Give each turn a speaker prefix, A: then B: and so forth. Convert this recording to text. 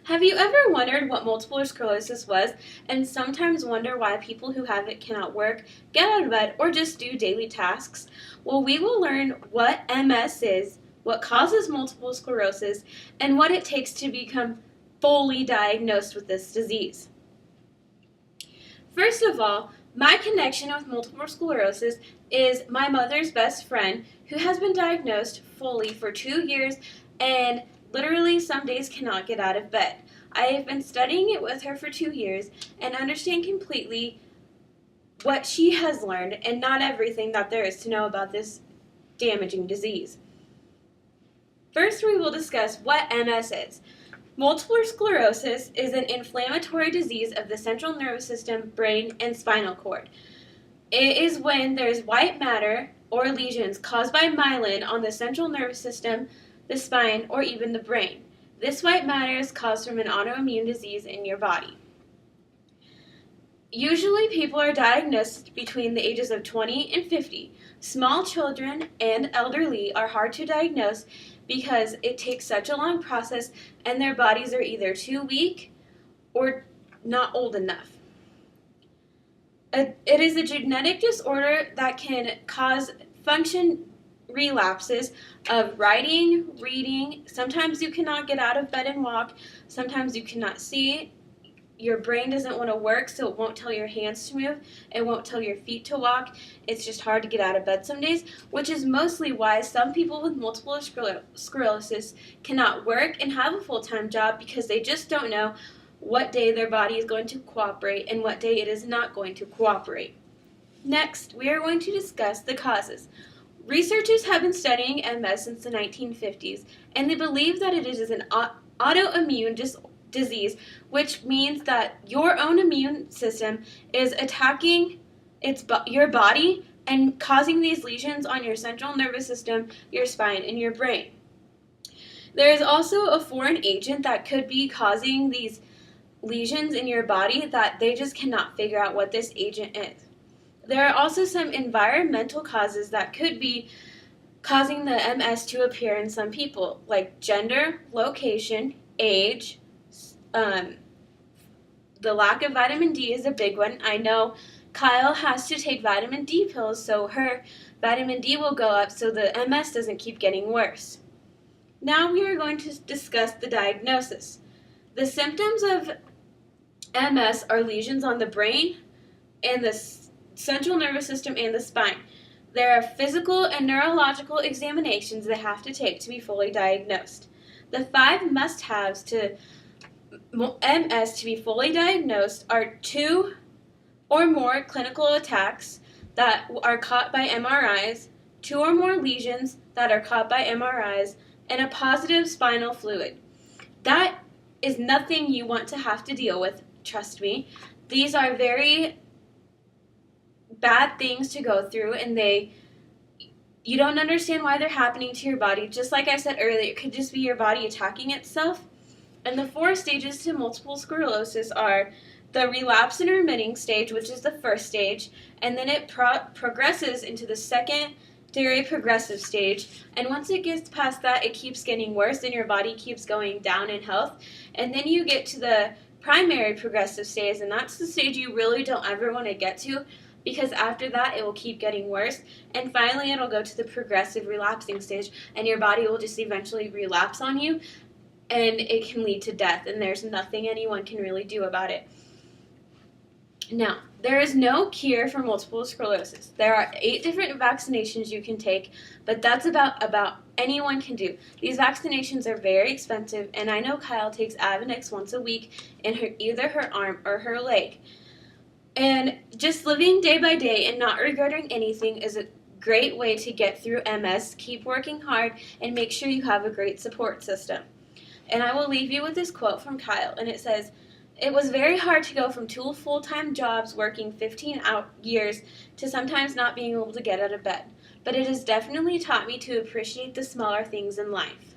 A: Have you ever wondered what multiple sclerosis was and sometimes wonder why people who have it cannot work, get out of bed, or just do daily tasks? Well, we will learn what MS is, what causes multiple sclerosis, and what it takes to become fully diagnosed with this disease. First of all, my connection with multiple sclerosis is my mother's best friend who has been diagnosed fully for 2 years and literally some days cannot get out of bed. I have been studying it with her for 2 years and understand completely what she has learned and not everything that there is to know about this damaging disease. First, we will discuss what MS is. Multiple sclerosis is an inflammatory disease of the central nervous system, brain, and spinal cord. It is when there's white matter or lesions caused by myelin on the central nervous system, the spine, or even the brain. This white matter is caused from an autoimmune disease in your body. Usually people are diagnosed between the ages of 20 and 50. Small children and elderly are hard to diagnose because it takes such a long process and their bodies are either too weak or not old enough. It is a genetic disorder that can cause function relapses of writing, reading. Sometimes you cannot get out of bed and walk. Sometimes you cannot see. Your brain doesn't want to work, so it won't tell your hands to move. It won't tell your feet to walk. It's just hard to get out of bed some days, which is mostly why some people with multiple sclerosis cannot work and have a full-time job because they just don't know what day their body is going to cooperate and what day it is not going to cooperate. Next, we are going to discuss the causes. Researchers have been studying MS since the 1950s, and they believe that it is an autoimmune disease, which means that your own immune system is attacking your body and causing these lesions on your central nervous system, your spine, and your brain. There is also a foreign agent that could be causing these lesions in your body that they just cannot figure out what this agent is. There are also some environmental causes that could be causing the MS to appear in some people, like gender, location, age. The lack of vitamin D is a big one. I know Kyle has to take vitamin D pills, so her vitamin D will go up so the MS doesn't keep getting worse. Now we are going to discuss the diagnosis. The symptoms of MS are lesions on the brain and the central nervous system and the spine. There are physical and neurological examinations they have to take to be fully diagnosed. The 5 must-haves to MS to be fully diagnosed are 2 or more clinical attacks that are caught by MRIs, 2 or more lesions that are caught by MRIs, and a positive spinal fluid. That is nothing you want to have to deal with, trust me. These are very bad things to go through, and you don't understand why they're happening to your body. Just like I said earlier, it could just be your body attacking itself. And the 4 stages to multiple sclerosis are the relapse and remitting stage, which is the first stage, and then it progresses into the secondary progressive stage. And once it gets past that, it keeps getting worse and your body keeps going down in health. And then you get to the primary progressive stage, and that's the stage you really don't ever want to get to, because after that it will keep getting worse, and finally it'll go to the progressive relapsing stage, and your body will just eventually relapse on you, and it can lead to death, and there's nothing anyone can really do about it. Now, there is no cure for multiple sclerosis. There are 8 different vaccinations you can take, but that's about anyone can do. These vaccinations are very expensive, and I know Kyle takes Avonex once a week in either her arm or her leg. And just living day by day and not regretting anything is a great way to get through MS. Keep working hard and make sure you have a great support system. And I will leave you with this quote from Kyle, and it says, "It was very hard to go from 2 full-time jobs working 15 years to sometimes not being able to get out of bed, but it has definitely taught me to appreciate the smaller things in life."